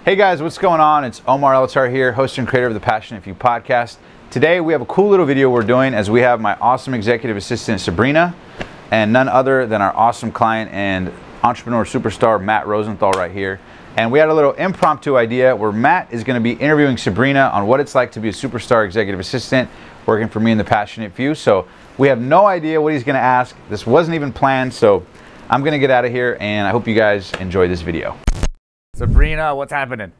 Hey guys, what's going on? It's Omar Elatar here, host and creator of the Passionate Few podcast. Today we have a cool little video we're doing as we have my awesome executive assistant Sabrina and none other than our awesome client and entrepreneur superstar Matt Rosenthal right here. And we had a little impromptu idea where Matt is going to be interviewing Sabrina on what it's like to be a superstar executive assistant working for me in the Passionate Few. So we have no idea what he's going to ask. This wasn't even planned, so I'm going to get out of here and I hope you guys enjoy this video. Sabrina, what's happening?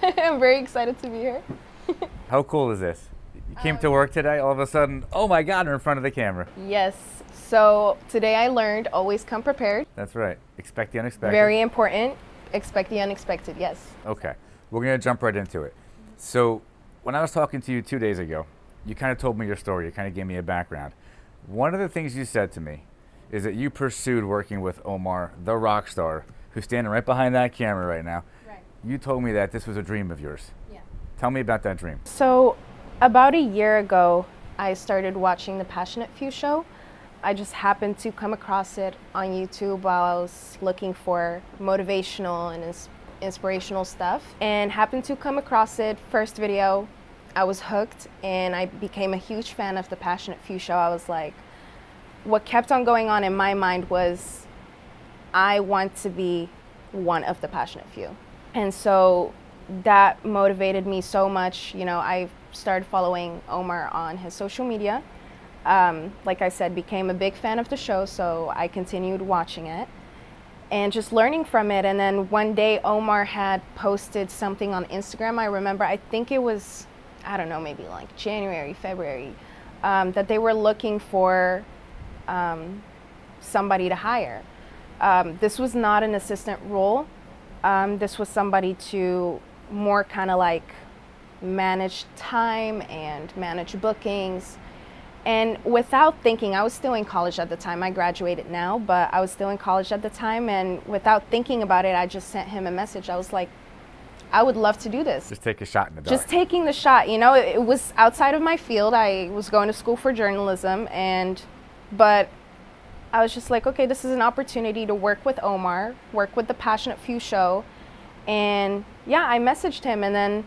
I'm very excited to be here. How cool is this? You came to work today, all of a sudden, oh my God, we're in front of the camera. Yes. So today I learned always come prepared. That's right. Expect the unexpected. Very important. Expect the unexpected, yes. Okay. We're going to jump right into it. So when I was talking to you 2 days ago, you kind of told me your story. You kind of gave me a background. One of the things you said to me is that you pursued working with Omar, the Rockstar, who's standing right behind that camera right now. Right. You told me that this was a dream of yours. Yeah. Tell me about that dream. So about a year ago, I started watching the Passionate Few show. I just happened to come across it on YouTube while I was looking for motivational and inspirational stuff, and happened to come across it. First video, I was hooked and I became a huge fan of the Passionate Few show. I was like, what kept on going on in my mind was I want to be one of the Passionate Few. And so that motivated me so much. You know, I started following Omar on his social media. Like I said, became a big fan of the show, so I continued watching it and just learning from it. And then one day Omar had posted something on Instagram. I remember, I think it was, I don't know, maybe like January, February, that they were looking for somebody to hire. This was not an assistant role. This was somebody to more kind of like manage time and manage bookings. And without thinking, I was still in college at the time. I graduated now, but I was still in college at the time. And without thinking about it, I just sent him a message. I was like, I would love to do this. Just take a shot in the dark. Just taking the shot. You know, it was outside of my field. I was going to school for journalism, but I was just like, okay, this is an opportunity to work with Omar, work with the Passionate Few show. And yeah, I messaged him, and then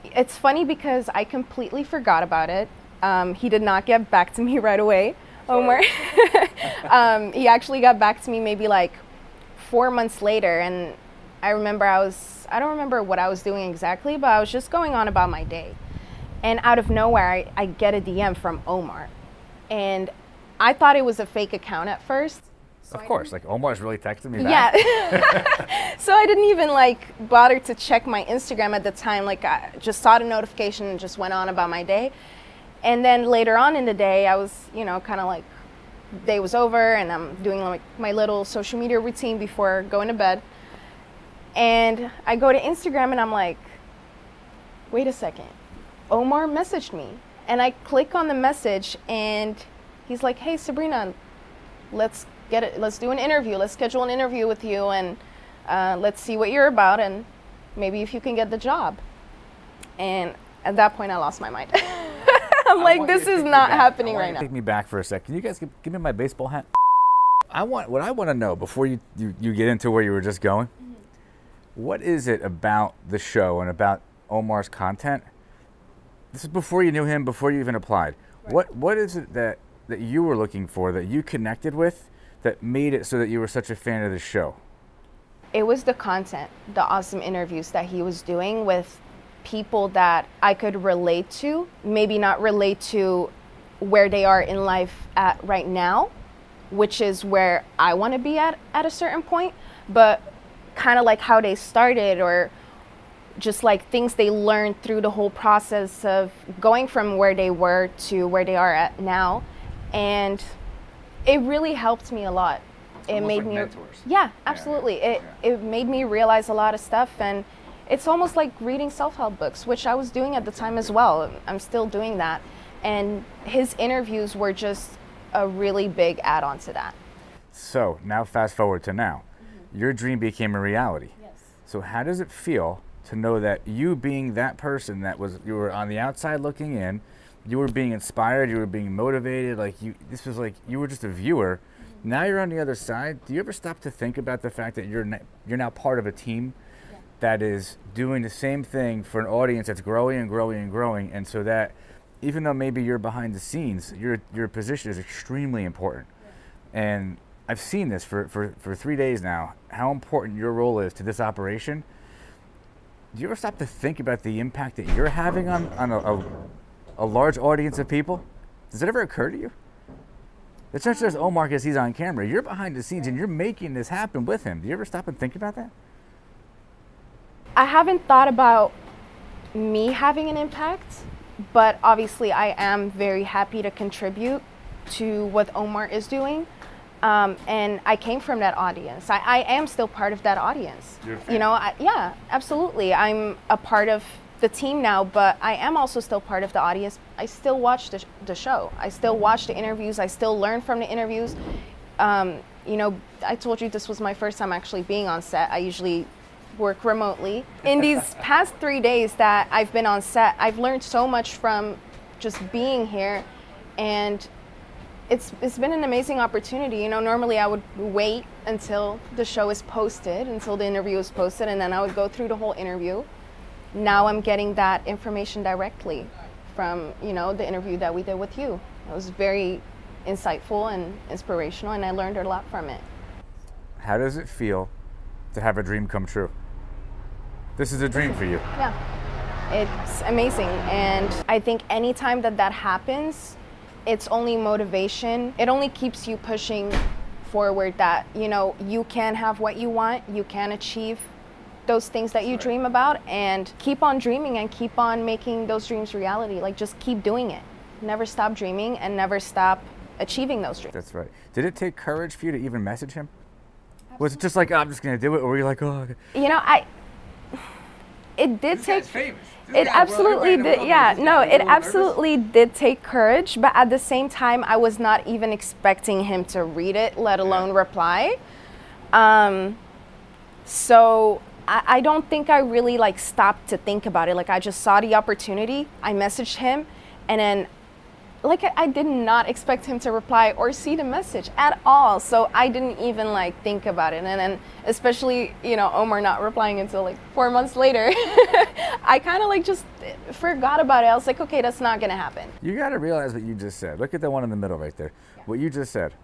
it's funny because I completely forgot about it. He did not get back to me right away, Omar. He actually got back to me maybe like 4 months later, and I remember I don't remember what I was doing exactly, but I was just going on about my day. And out of nowhere, I get a DM from Omar. And I thought it was a fake account at first. So of course, like Omar's really texting me back. Yeah. So I didn't even like bother to check my Instagram at the time. Like I just saw the notification and just went on about my day. And then later on in the day, I was, you know, kind of like, day was over and I'm doing like my little social media routine before going to bed. And I go to Instagram and I'm like, wait a second, Omar messaged me. And I click on the message and he's like, hey Sabrina, let's do an interview. Let's schedule an interview with you and let's see what you're about and maybe if you can get the job. And at that point I lost my mind. I'm like, this is not happening right now. Take me back for a second. Can you guys give me my baseball hat? What I want to know before you get into where you were just going, what is it about the show and about Omar's content? This is before you knew him, before you even applied. Right. What is it that you were looking for, that you connected with, that made it so that you were such a fan of the show? It was the content, the awesome interviews that he was doing with people that I could relate to, maybe not relate to where they are in life at right now, which is where I want to be at a certain point, but kind of like how they started, or just like things they learned through the whole process of going from where they were to where they are at now. And it really helped me a lot. It made me mentors. Yeah, absolutely. It made me realize a lot of stuff, and it's almost like reading self-help books, which I was doing at the time as well. I'm still doing that. And his interviews were just a really big add-on to that. So now fast forward to now. Your dream became a reality. Yes. So how does it feel to know that you being that person you were on the outside looking in, you were being inspired, you were being motivated, this was like you were just a viewer. Now you're on the other side. Do you ever stop to think about the fact that you're now part of a team that is doing the same thing for an audience that's growing and growing and growing, and so that even though maybe you're behind the scenes, your position is extremely important. Yeah. And I've seen this for 3 days now, how important your role is to this operation. Do you ever stop to think about the impact that you're having on a large audience of people? Does it ever occur to you? It's not just Omar because he's on camera. You're behind the scenes and you're making this happen with him. Do you ever stop and think about that? I haven't thought about me having an impact, but obviously I am very happy to contribute to what Omar is doing. And I came from that audience. I am still part of that audience. You know, yeah, absolutely. I'm a part of the team now, but I am also still part of the audience. I still watch the show. I still watch the interviews. I still learn from the interviews. You know, I told you this was my first time actually being on set. I usually work remotely. In these past 3 days that I've been on set, I've learned so much from just being here, and it's been an amazing opportunity. You know, normally I would wait until the show is posted, until the interview is posted, and then I would go through the whole interview. Now I'm getting that information directly from, you know, the interview that we did with you. It was very insightful and inspirational, and I learned a lot from it. How does it feel to have a dream come true? This is a dream for you. Yeah, it's amazing. And I think anytime that happens, it's only motivation. It only keeps you pushing forward that, you know, you can have what you want, you can achieve those things that you dream about, and keep on dreaming and keep on making those dreams reality. Like, just keep doing it. Never stop dreaming and never stop achieving those dreams. That's right. Did it take courage for you to even message him? Absolutely. Was it just like, oh, I'm just going to do it, or were you like, oh, okay. You know, it did take, famous. It absolutely did, yeah, no, it absolutely did take courage, but at the same time, I was not even expecting him to read it, let alone reply. So I don't think I really like stopped to think about it. Like, I just saw the opportunity, I messaged him, and then like I did not expect him to reply or see the message at all. So I didn't even like think about it. And then especially, you know, Omar not replying until like 4 months later, I kind of like just forgot about it. I was like, okay, that's not gonna happen. You gotta realize what you just said. Look at the one in the middle right there. Yeah. What you just said.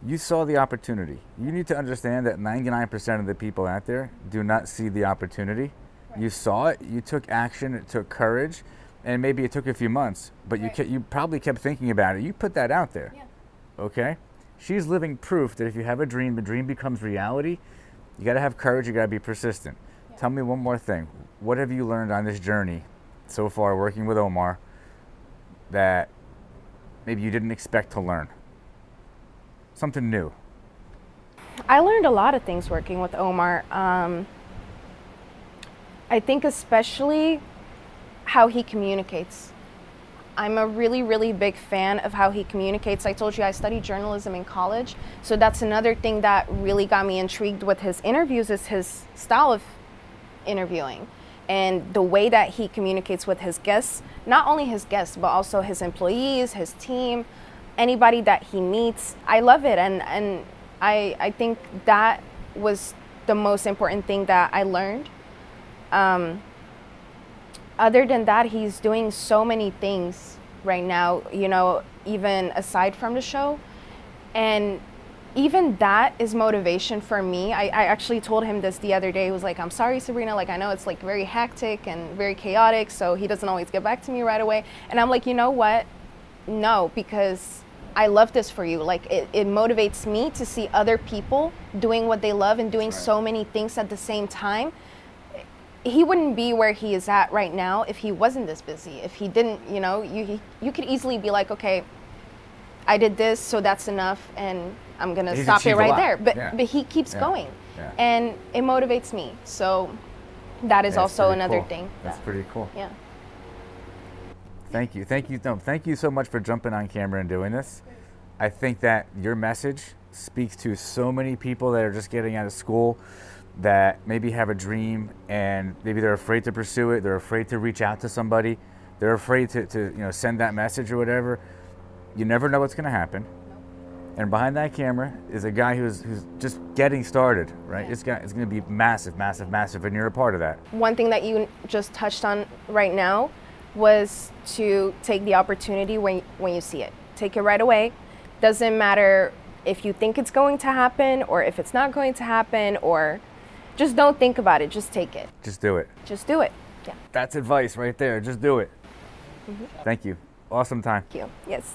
You saw the opportunity. You need to understand that 99% of the people out there do not see the opportunity. Right. You saw it, you took action, it took courage, and maybe it took a few months, but right. you probably kept thinking about it. You put that out there, yeah. Okay? She's living proof that if you have a dream, the dream becomes reality. You gotta have courage, you gotta be persistent. Yeah. Tell me one more thing. What have you learned on this journey so far working with Omar that maybe you didn't expect to learn? Something new. I learned a lot of things working with Omar. I think especially how he communicates. I'm a really, really big fan of how he communicates. I told you I studied journalism in college, so that's another thing that really got me intrigued with his interviews, is his style of interviewing and the way that he communicates with his guests, not only his guests, but also his employees, his team, anybody that he meets. I love it, and I think that was the most important thing that I learned. Other than that, he's doing so many things right now, you know, even aside from the show. And even that is motivation for me. I actually told him this the other day. He was like, I'm sorry, Sabrina, like, I know it's like very hectic and very chaotic, so he doesn't always get back to me right away. And I'm like, you know what? No, because I love this for you. Like, it motivates me to see other people doing what they love and doing so many things at the same time. He wouldn't be where he is at right now if he wasn't this busy. If he didn't, you know, you could easily be like, okay, I did this, so that's enough, and I'm gonna stop it right there. But he keeps going, and it motivates me. So that is also another thing. That's pretty cool. Yeah. Thank you, thank you, thank you so much for jumping on camera and doing this. I think that your message speaks to so many people that are just getting out of school, that maybe have a dream and maybe they're afraid to pursue it, they're afraid to reach out to somebody, they're afraid to you know, send that message or whatever. You never know what's going to happen. And behind that camera is a guy who's just getting started, right? It's going to be massive, massive, massive, and you're a part of that. One thing that you just touched on right now was to take the opportunity when you see it. Take it right away. Doesn't matter if you think it's going to happen or if it's not going to happen, or just don't think about it. Just take it. Just do it. Just do it. Yeah. That's advice right there. Just do it. Thank you. Awesome time. Thank you. Yes.